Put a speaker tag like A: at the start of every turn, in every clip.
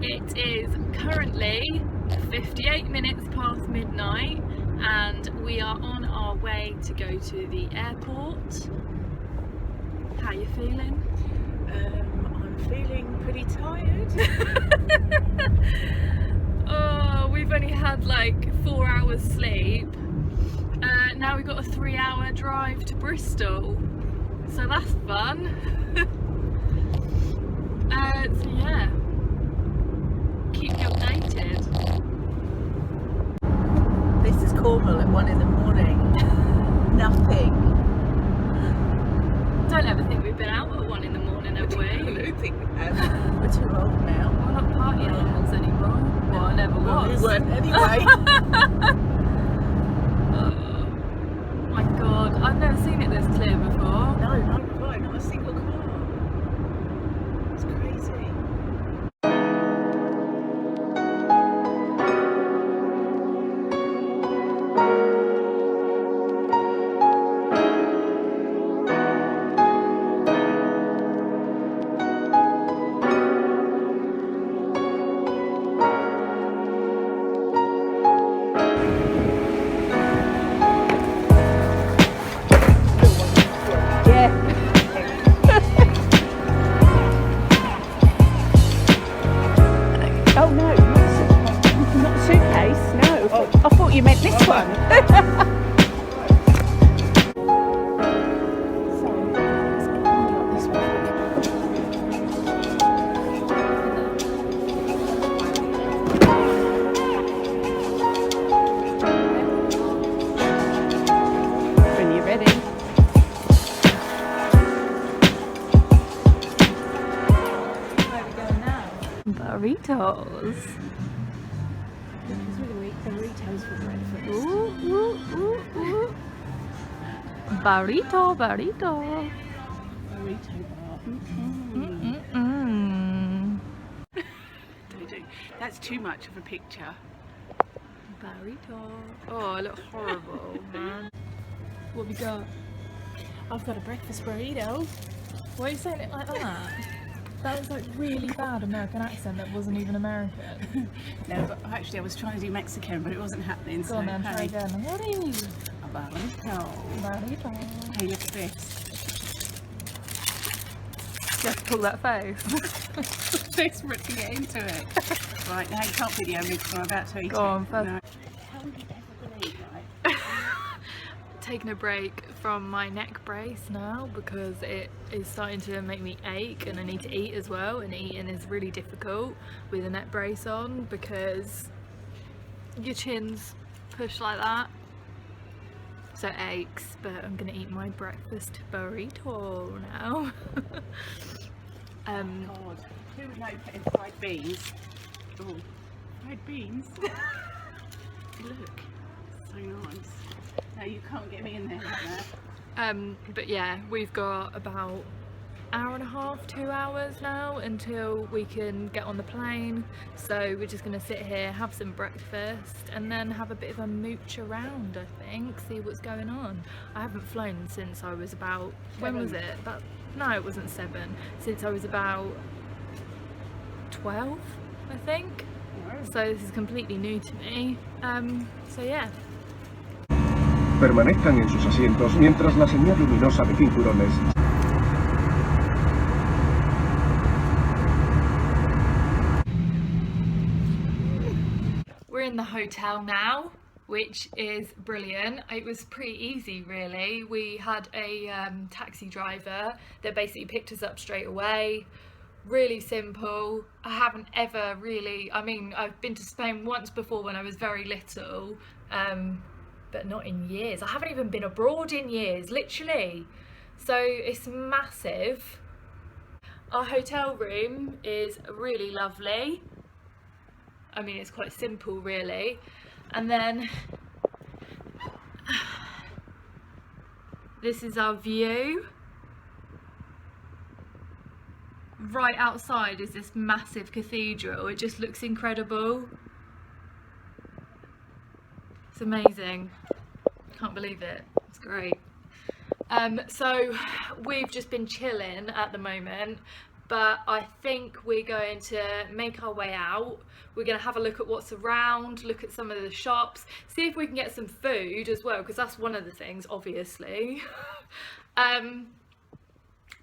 A: It is currently 58 minutes past midnight and we are on our way to go to the airport. How are you feeling?
B: I'm feeling pretty tired.
A: Oh, we've only had like 4 hours sleep. Now we've got a 3-hour drive to Bristol, so that's fun. So yeah, keep you updated.
B: This is Cornwall at 1 in the morning. Nothing.
A: Don't ever think we've been out at 1 in the morning, have we?
B: I don't think we have. We're too old now.
A: We're not party animals anymore. Well, I never
B: Well,
A: was.
B: we weren't anyway.
A: Oh my god, I've never seen it this clear before.
B: No, not right, not a single car. It's crazy. Oh no, not a suitcase, no. Oh. I thought you meant this one. When you're ready.
A: Where are we going now? Burritos.
B: It's really weak. Burritos for breakfast.
A: Ooh, ooh, ooh, ooh. Burrito, burrito.
B: Burrito bar.
A: Mm-mm.
B: Do. That's too much of a picture.
A: Burrito. Oh, I look horrible, man. What have we got?
B: I've got a breakfast burrito.
A: Why are you saying it like that? That was like really bad American accent that wasn't even American.
B: No, but actually I was trying to do Mexican, but it wasn't happening.
A: Go on then, try again. What are you?
B: A burrito.
A: Burrito.
B: Hey, look at this.
A: You have to pull that face.
B: Desperate to get into it. Right, now you can't video me because I'm about to eat
A: Go on,
B: it.
A: first.
B: No. How would you ever believe, right?
A: Taking a break from my neck brace now because it is starting to make me ache and I need to eat as well, and eating is really difficult with a neck brace on because your chin's pushed like that, so it aches. But I'm gonna eat my breakfast burrito now.
B: God, who would know putting fried beans? Oh, fried beans? Look, so nice. No, you can't get me in there like that.
A: But yeah, we've got about hour and a half, 2 hours now until we can get on the plane, so we're just going to sit here, have some breakfast and then have a bit of a mooch around, I think, see what's going on. I haven't flown since I was about, when was it? No, it wasn't 7, since I was about 12, I think, so this is completely new to me. So yeah.
C: Permanezcan en sus asientos mientras la señal luminosa de cinturones.
A: We're in the hotel now, which is brilliant. It was pretty easy really. We had a taxi driver that basically picked us up straight away. Really simple. I haven't ever really, I mean, I've been to Spain once before when I was very little, but not in years. I haven't even been abroad in years, literally. So it's massive. Our hotel room is really lovely. I mean, it's quite simple really. And then this is our view. Right outside is this massive cathedral. It just looks incredible. It's amazing. Can't believe it. It's great. So we've just been chilling at the moment, but I think we're going to make our way out. We're going to have a look at what's around, look at some of the shops, see if we can get some food as well, because that's one of the things, obviously.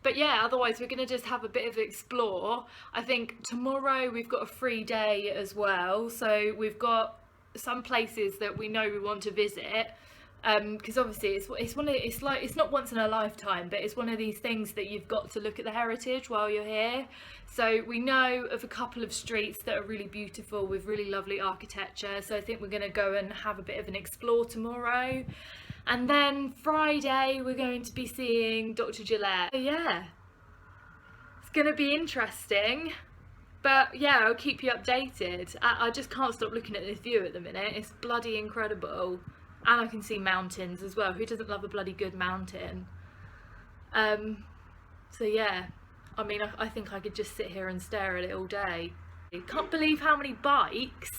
A: But yeah, otherwise we're going to just have a bit of explore. I think tomorrow we've got a free day as well, so we've got some places that we know we want to visit, because obviously it's not once in a lifetime, but it's one of these things that you've got to look at the heritage while you're here. So we know of a couple of streets that are really beautiful with really lovely architecture, so I think we're going to go and have a bit of an explore tomorrow. And then Friday we're going to be seeing Dr. Gillette. So yeah, it's going to be interesting, but yeah, I'll keep you updated. I just can't stop looking at this view at the minute. It's bloody incredible, and I can see mountains as well. Who doesn't love a bloody good mountain? So yeah, I mean, I think I could just sit here and stare at it all day. Can't believe how many bikes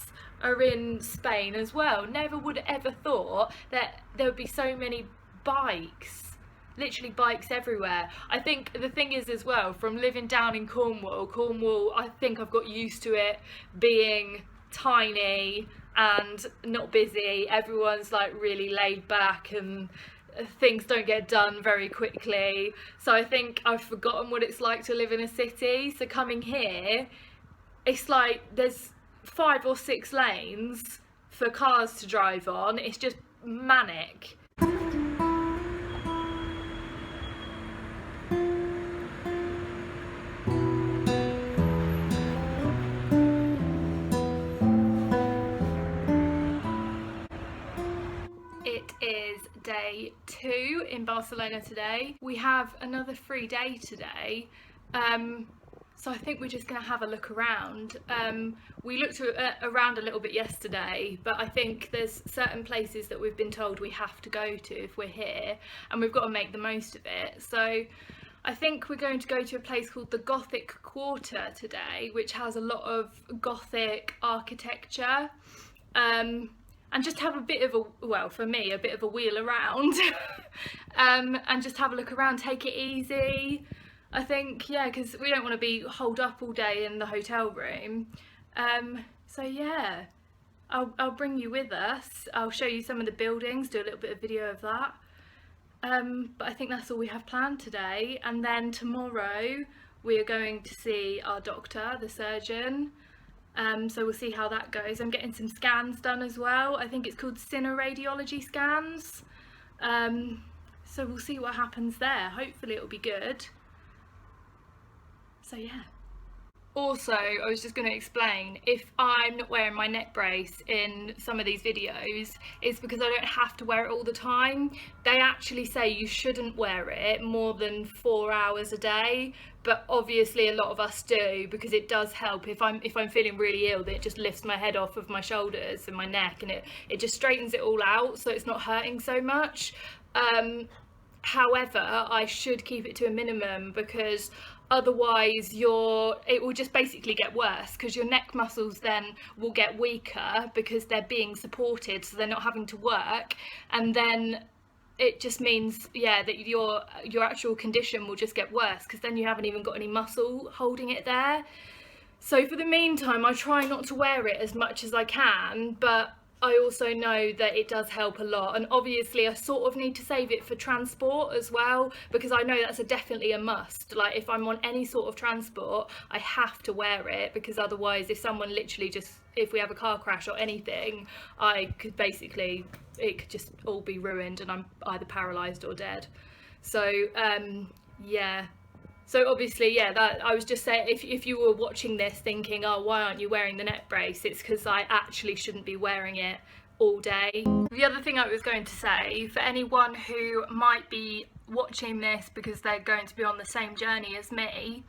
A: are in Spain as well. Never would have ever thought that there would be so many bikes, literally bikes everywhere. I think the thing is as well, from living down in Cornwall, I think I've got used to it being tiny and not busy. Everyone's like really laid back and things don't get done very quickly. So I think I've forgotten what it's like to live in a city. So coming here, it's like there's 5 or 6 lanes for cars to drive on. It's just manic. It is day 2 in Barcelona today. We have another free day today. So I think we're just going to have a look around. We looked around a little bit yesterday, but I think there's certain places that we've been told we have to go to if we're here, and we've got to make the most of it. So I think we're going to go to a place called the Gothic Quarter today, which has a lot of Gothic architecture, and just have a bit of a, well, for me, a bit of a wheel around, and just have a look around, take it easy. I think, yeah, because we don't want to be holed up all day in the hotel room. So yeah, I'll bring you with us. I'll show you some of the buildings, do a little bit of video of that. But I think that's all we have planned today. And then tomorrow we are going to see our doctor, the surgeon. So we'll see how that goes. I'm getting some scans done as well. I think it's called cineradiology scans. So we'll see what happens there. Hopefully it'll be good. So yeah. Also, I was just going to explain, if I'm not wearing my neck brace in some of these videos, it's because I don't have to wear it all the time. They actually say you shouldn't wear it more than 4 hours a day, but obviously a lot of us do, because it does help. If I'm feeling really ill, that it just lifts my head off of my shoulders and my neck, and it just straightens it all out, so it's not hurting so much. However, I should keep it to a minimum, because otherwise it will just basically get worse, because your neck muscles then will get weaker because they're being supported, so they're not having to work, and then it just means, yeah, that your actual condition will just get worse, because then you haven't even got any muscle holding it there. So for the meantime, I try not to wear it as much as I can, but I also know that it does help a lot, and obviously I sort of need to save it for transport as well, because I know that's definitely a must. Like, if I'm on any sort of transport, I have to wear it, because otherwise if someone literally just, if we have a car crash or anything, it could just all be ruined and I'm either paralysed or dead. So yeah. So obviously, yeah, that I was just saying, if you were watching this thinking, oh, why aren't you wearing the neck brace? It's because I actually shouldn't be wearing it all day. The other thing I was going to say, for anyone who might be watching this because they're going to be on the same journey as me,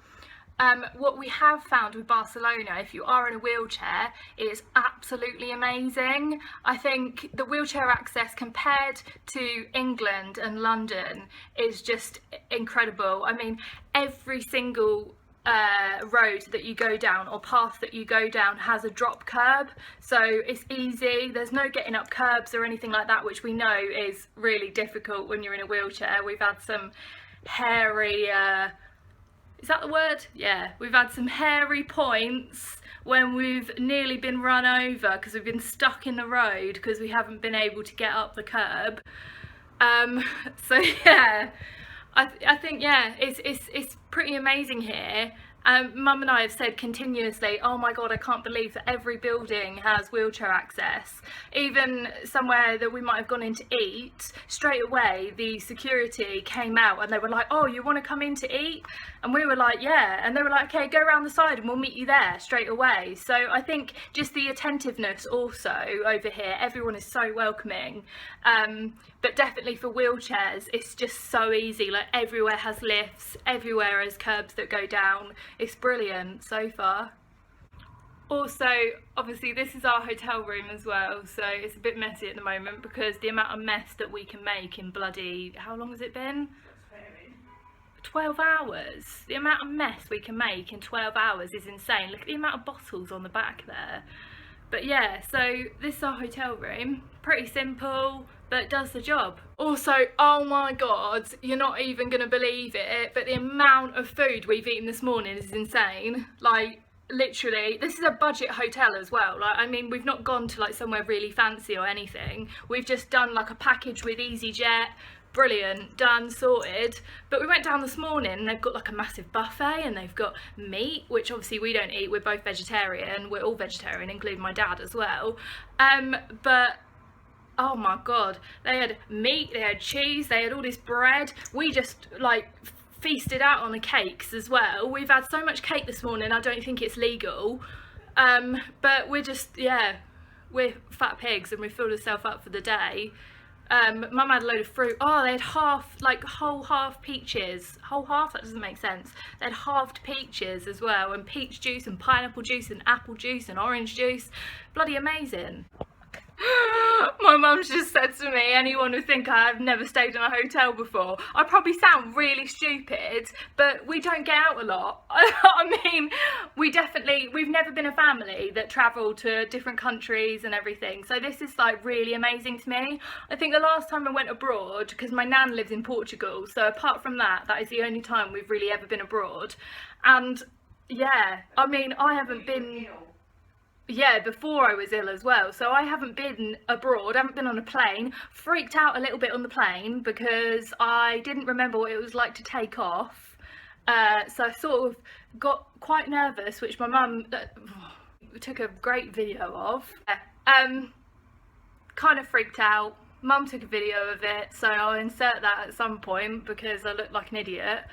A: what we have found with Barcelona, if you are in a wheelchair, is absolutely amazing. I think the wheelchair access compared to England and London is just incredible. I mean, every single road that you go down or path that you go down has a drop curb, so it's easy. There's no getting up curbs or anything like that, which we know is really difficult when you're in a wheelchair. We've had some hairy is that the word? Yeah, we've had some hairy points when we've nearly been run over because we've been stuck in the road because we haven't been able to get up the curb. So yeah, I think, yeah, it's pretty amazing here. Mum and I have said continuously, oh my god, I can't believe that every building has wheelchair access. Even somewhere that we might have gone in to eat, straight away the security came out and they were like, oh, you want to come in to eat? And we were like, yeah. And they were like, okay, go around the side and we'll meet you there straight away. So I think just the attentiveness also over here, everyone is so welcoming. But definitely for wheelchairs, it's just so easy. Like everywhere has lifts, everywhere has curbs that go down. It's brilliant so far. Also, obviously this is our hotel room as well, so it's a bit messy at the moment because the amount of mess that we can make in bloody, how long has it been? 12 hours. The amount of mess we can make in 12 hours is insane. Look at the amount of bottles on the back there. But yeah, so this is our hotel room. Pretty simple, but it does the job. Also, oh my god, you're not even gonna believe it, but the amount of food we've eaten this morning is insane. Like, literally, this is a budget hotel as well. Like, I mean, we've not gone to like somewhere really fancy or anything. We've just done like a package with EasyJet. Brilliant, done, sorted. But we went down this morning and they've got like a massive buffet and they've got meat, which obviously we don't eat. We're both vegetarian. We're all vegetarian, including my dad as well. But oh my god, they had meat, they had cheese, they had all this bread. We just like feasted out on the cakes as well. We've had so much cake this morning, I don't think it's legal. But we're just, yeah, we're fat pigs and we filled ourselves up for the day. Mum had a load of fruit. Oh, they had whole half peaches. Whole half? That doesn't make sense. They had halved peaches as well, and peach juice and pineapple juice and apple juice and orange juice. Bloody amazing. My mum's just said to me, anyone would think I've never stayed in a hotel before. I probably sound really stupid, but we don't get out a lot. I mean, we've never been a family that travel to different countries and everything. So this is like really amazing to me. I think the last time I went abroad, because my nan lives in Portugal, so apart from that, that is the only time we've really ever been abroad. And yeah, I mean, I haven't been... Yeah, before I was ill as well, so I haven't been abroad, I haven't been on a plane. Freaked out a little bit on the plane because I didn't remember what it was like to take off, so I sort of got quite nervous, which my mum took a great video of. Kind of freaked out. Mum took a video of it, so I'll insert that at some point because I look like an idiot.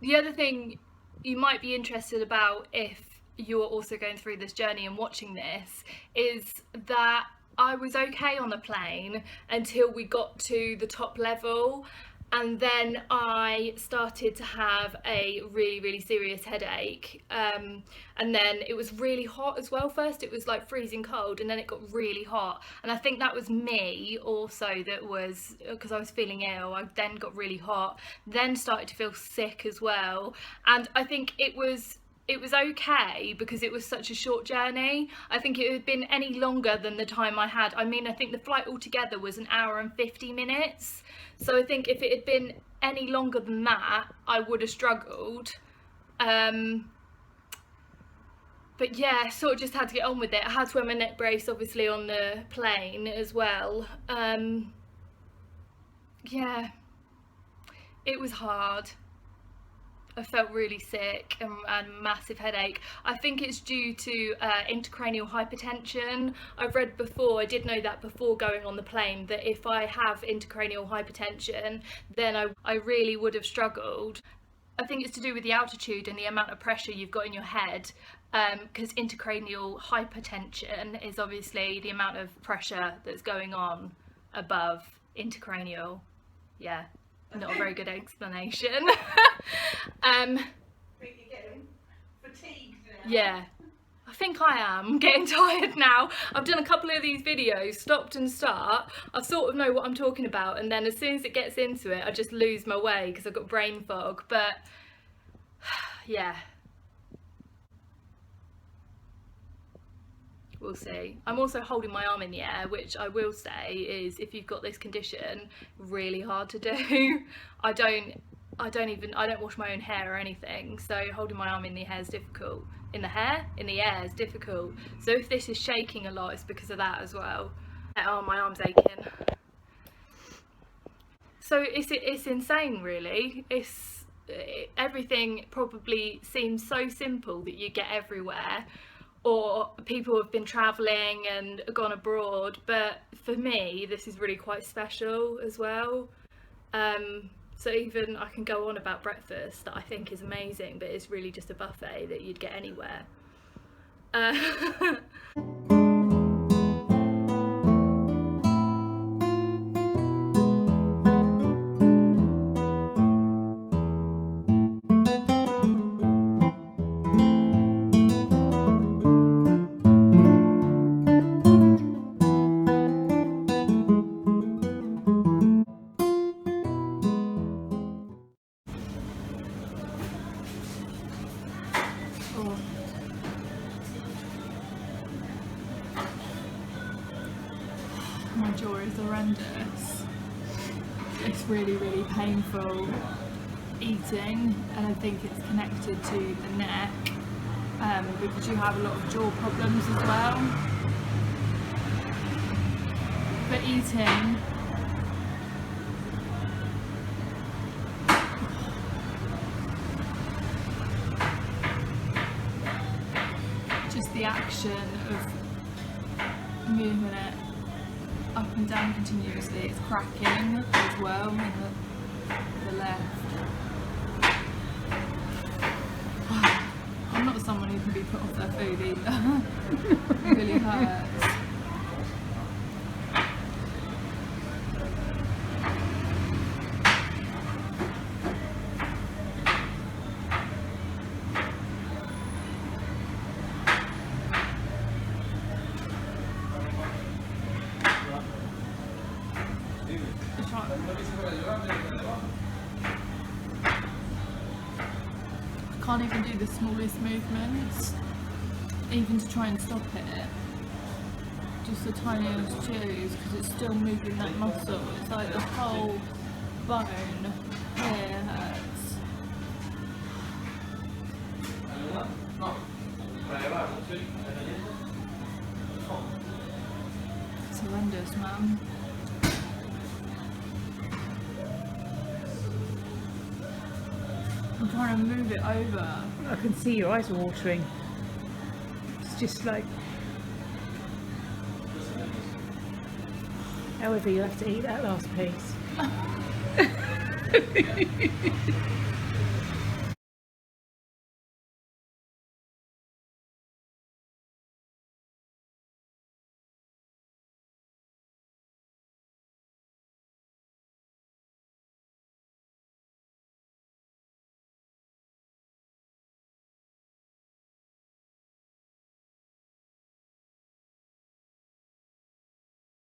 A: The other thing you might be interested about if you're also going through this journey and watching this is that I was okay on the plane until we got to the top level, and then I started to have a really serious headache, and then it was really hot as well. First it was like freezing cold and then it got really hot, and I think that was me also, that was because I was feeling ill. I then got really hot, then started to feel sick as well, and I think it was okay because it was such a short journey. I think it had been any longer than the time I had. I mean, I think the flight altogether was an hour and 50 minutes. So I think if it had been any longer than that, I would have struggled. But yeah, sort of just had to get on with it. I had to wear my neck brace obviously on the plane as well. Yeah, it was hard. I felt really sick and massive headache. I think it's due to intracranial hypertension. I've read before, I did know that before going on the plane, that if I have intracranial hypertension, then I really would have struggled. I think it's to do with the altitude and the amount of pressure you've got in your head, because intracranial hypertension is obviously the amount of pressure that's going on above intracranial. Yeah. Not a very good explanation.
B: Think you're getting fatigued now?
A: Yeah, I think I am getting tired now. I've done a couple of these videos, stopped and start. I sort of know what I'm talking about, and then as soon as it gets into it, I just lose my way because I've got brain fog. But yeah, we'll see. I'm also holding my arm in the air, which I will say is, if you've got this condition, really hard to do. I don't wash my own hair or anything, so holding my arm in the air is difficult. In the air is difficult. So if this is shaking a lot, it's because of that as well. Oh, my arm's aching. So it's insane, really. Everything probably seems so simple that you get everywhere, or people have been travelling and gone abroad, but for me this is really quite special as well. So even I can go on about breakfast that I think is amazing, but it's really just a buffet that you'd get anywhere. My jaw is horrendous. It's really, really painful eating, and I think it's connected to the neck, because you have a lot of jaw problems as well. But eating, just the action of moving it up and down continuously, it's cracking as well in the left. I'm not someone who can be put off their food either. It really hurts. I can't even do the smallest movements, even to try and stop it. Just the tiniest chews, because it's still moving that muscle. It's like the whole bone here hurts. It's horrendous, man. I'm trying to move it over.
B: I can see your eyes are watering. It's just like... However, you have to eat that last piece.